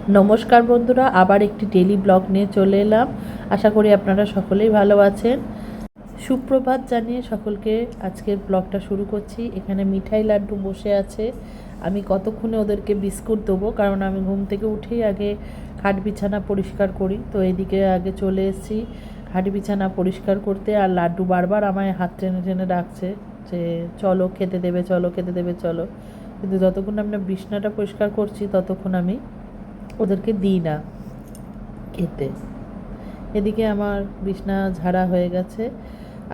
নমস্কার বন্ধুরা, আবার একটি ডেলি ব্লগ নিয়ে চলে এলাম। আশা করি আপনারা সকলেই ভালো আছেন। সুপ্রভাত জানিয়ে সকলকে আজকের ব্লগটা শুরু করছি। এখানে মিঠাই লাড্ডু বসে আছে। আমি কতক্ষণে ওদেরকে বিস্কুট দেবো, কারণ আমি ঘুম থেকে উঠেই আগে খাট বিছানা পরিষ্কার করি। তো এদিকে আগে চলে এসেছি খাট বিছানা পরিষ্কার করতে, আর লাড্ডু বারবার আমায় হাত টেনে টেনে ডাকছে যে চলো খেতে দেবে, চলো খেতে দেবে, চলো। কিন্তু যতক্ষণ আমরা বিছানাটা পরিষ্কার করছি ততক্ষণ আমি ওদেরকে দিই না খেতে। এদিকে আমার বিছনা ঝাড়া হয়ে গেছে,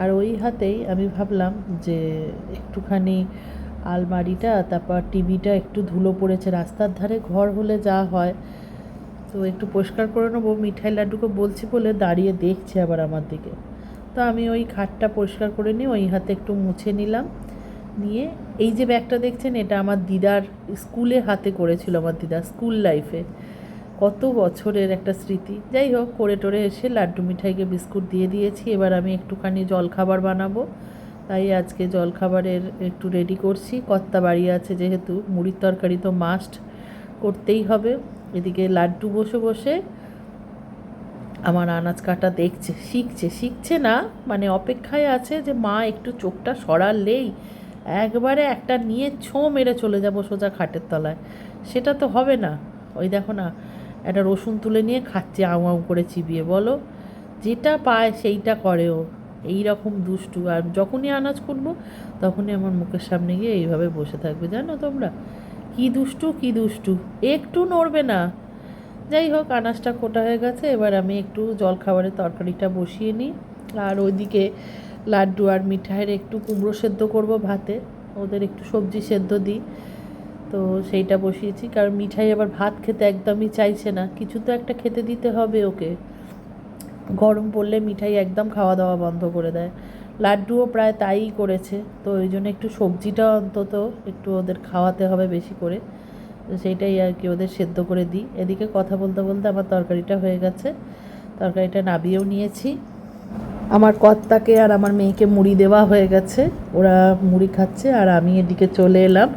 আর ওই হাতেই আমি ভাবলাম যে একটুখানি আলমারিটা, তারপর টিভিটা একটু ধুলো পড়েছে, রাস্তার ধারে ঘর হলে যা হয়, তো একটু পরিষ্কার করে নেবো। মিঠাই লাড্ডুকে বলছি বলে দাঁড়িয়ে দেখছে আবার আমার দিকে। তো আমি ওই খাটটা পরিষ্কার করে নিয়ে ওই হাতে একটু মুছে নিলাম। নিয়ে এই যে ব্যাগটা দেখছেন, এটা আমার দিদার স্কুলে হাতে করেছিল, আমার দিদার স্কুল লাইফে, কত বছরের একটা স্মৃতি। যাই হোক, করে টোরে এসে লাড্ডু মিঠাইকে বিস্কুট দিয়ে দিয়েছি। এবার আমি একটুখানি জলখাবার বানাবো, তাই আজকে জলখাবারের একটু রেডি করছি। কর্তা বাড়ি আছে যেহেতু, মুড়ির তরকারি তো মাস্ট করতেই হবে। এদিকে লাড্ডু বসে বসে আমার আনাজ কাটা দেখছে, শিখছে না, মানে অপেক্ষায় আছে যে মা একটু চোখটা সরালেই একবারে একটা নিয়ে ছোঁ মেরে চলে যাব সোজা খাটের তলায়। সেটা তো হবে না। ওই দেখো না, একটা রসুন তুলে নিয়ে খাচ্ছে আউ আউ করে চিবিয়ে। বলো, যেটা পায় সেইটা করে ও, এই রকম দুষ্টু। আর যখনই আনাজ কুটবো তখনই আমার মুখের সামনে গিয়ে এইভাবে বসে থাকবে, জানো তোমরা কি দুষ্টু, কি দুষ্টু, একটু নড়বে না। যাই হোক, আনাজটা কোটা হয়ে গেছে। এবার আমি একটু জলখাবারের তরকারিটা বসিয়ে নিই, আর ওইদিকে লাড্ডু আর মিঠাইয়ের একটু কুমড়ো সেদ্ধ করব ভাতে, ওদের একটু সবজি সেদ্ধ দিই। তো সেইটা বসিয়েছি, কারণ মিঠাই আবার ভাত খেতে একদমই চাইছে না, কিছু তো একটা খেতে দিতে হবে ওকে। গরম পড়লে মিঠাই একদম খাওয়া দাওয়া বন্ধ করে দেয়। লাড্ডুও প্রায় তাই করেছে। তো ওই জন্য একটু সবজিটা অন্তত একটু ওদের খাওয়াতে হবে বেশি করে। তো সেইটাই আর কি, ওদের সেদ্ধ করে দিই। এদিকে কথা বলতে বলতে আমার তরকারিটা হয়ে গেছে, তরকারিটা নাবিয়েও নিয়েছি। আমার কর্তাকে আর আমার মেয়েকে মুড়ি দেওয়া হয়ে গেছে, ওরা মুড়ি খাচ্ছে। আর আমি এদিকে চলে এলাম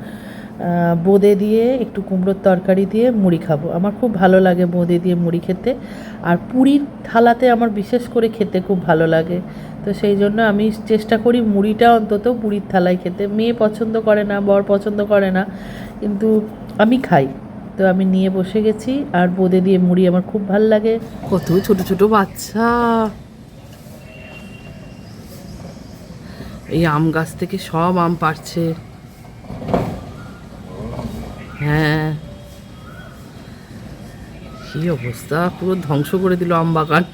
বোঁদে দিয়ে একটু কুমড়োর তরকারি দিয়ে মুড়ি খাবো। আমার খুব ভালো লাগে বোঁদে দিয়ে মুড়ি খেতে, আর পুরীর থালাতে আমার বিশেষ করে খেতে খুব ভালো লাগে। তো সেই জন্য আমি চেষ্টা করি মুড়িটা অন্তত পুরীর থালায় খেতে। মেয়ে পছন্দ করে না, বর পছন্দ করে না, কিন্তু আমি খাই। তো আমি নিয়ে বসে গেছি, আর বোঁদে দিয়ে মুড়ি আমার খুব ভালো লাগে। কত ছোট ছোট বাচ্চা এই আম গাছ থেকে সব আম পাড়ছে। হ্যাঁ, কি অবস্থা, পুরো ধ্বংস করে দিল আম বাগান।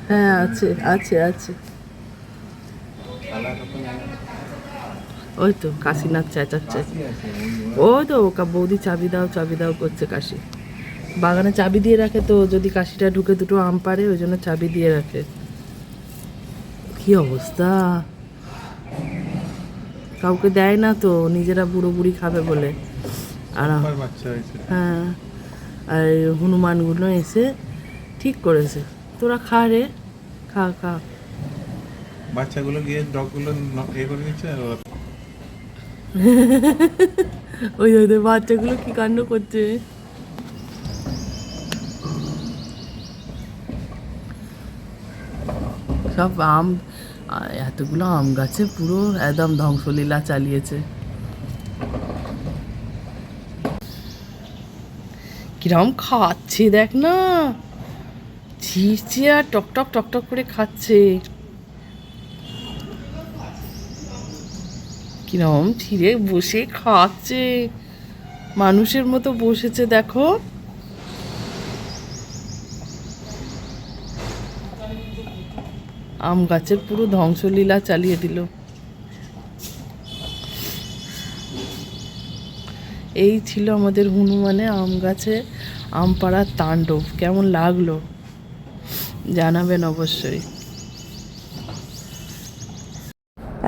হ্যাঁ, আছে আছে আছে। ওই তো কাশিনাথ চেঁচাচ্ছে। ওই তো বৌদি চাবি দাও চাবি দাও করছে। কাশি বাগানে চাবি দিয়ে রাখে, তো যদি কাশিটা ঢুকে দুটো আম পারে ওই জন্য চাবি দিয়ে রাখে। কি অবস্থা, কাউকে দেয় না তো, নিজেরা বুড়ো বুড়ি খাবে বলে। আর হ্যাঁ, আর হনুমানগুলো এসে ঠিক করেছে, তোরা খা রে, খা খা। বাচ্চাগুলো গিয়ে ডগগুলো এ করে নিচ্ছে। ওই ওই বাচ্চাগুলো কি কাণ্ড করছে। সব আম, এতগুলো আম গাছে পুরো একদম ধ্বংসলীলা চালিয়েছে। কিরম খাচ্ছে দেখ না, ছিঁড়ছে আর টকটক টকটক করে খাচ্ছে। কিরম ছিঁড়ে বসে খাচ্ছে, মানুষের মতো বসেছে দেখো। আম গাছের পুরো ধ্বংসলীলা চালিয়ে দিল। এই ছিল আমাদের হনুমানে আম গাছে আম পাড়ার তাণ্ডব। কেমন লাগলো জানাবেন অবশ্যই।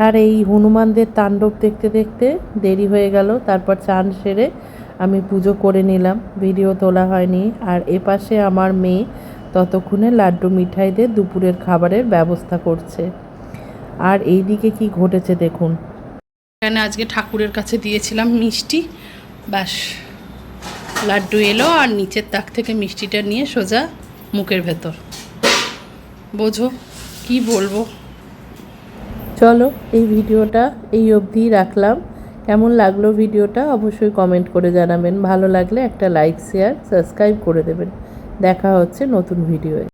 আর এই হনুমানদের তাণ্ডব দেখতে দেখতে দেরি হয়ে গেল। তারপর চান সেরে আমি পুজো করে নিলাম, ভিডিও তোলা হয়নি। আর এপাশে আমার মেয়ে ততক্ষণে লাড্ডু মিঠাইদের দুপুরের খাবারের ব্যবস্থা করছে। আর এই দিকে কি ঘটেছে দেখুন। এখানে আজকে ঠাকুরের কাছে দিয়েছিলাম মিষ্টি, ব্যাস লাড্ডু এলো আর নিচের তাক থেকে মিষ্টিটা নিয়ে সোজা মুখের ভেতর। বোঝো কি বলবো। চলো এই ভিডিওটা এই অবধিই রাখলাম। কেমন লাগলো ভিডিওটা অবশ্যই কমেন্ট করে জানাবেন। ভালো লাগলে একটা লাইক শেয়ার সাবস্ক্রাইব করে দেবেন। দেখা হচ্ছে নতুন ভিডিওয়ে।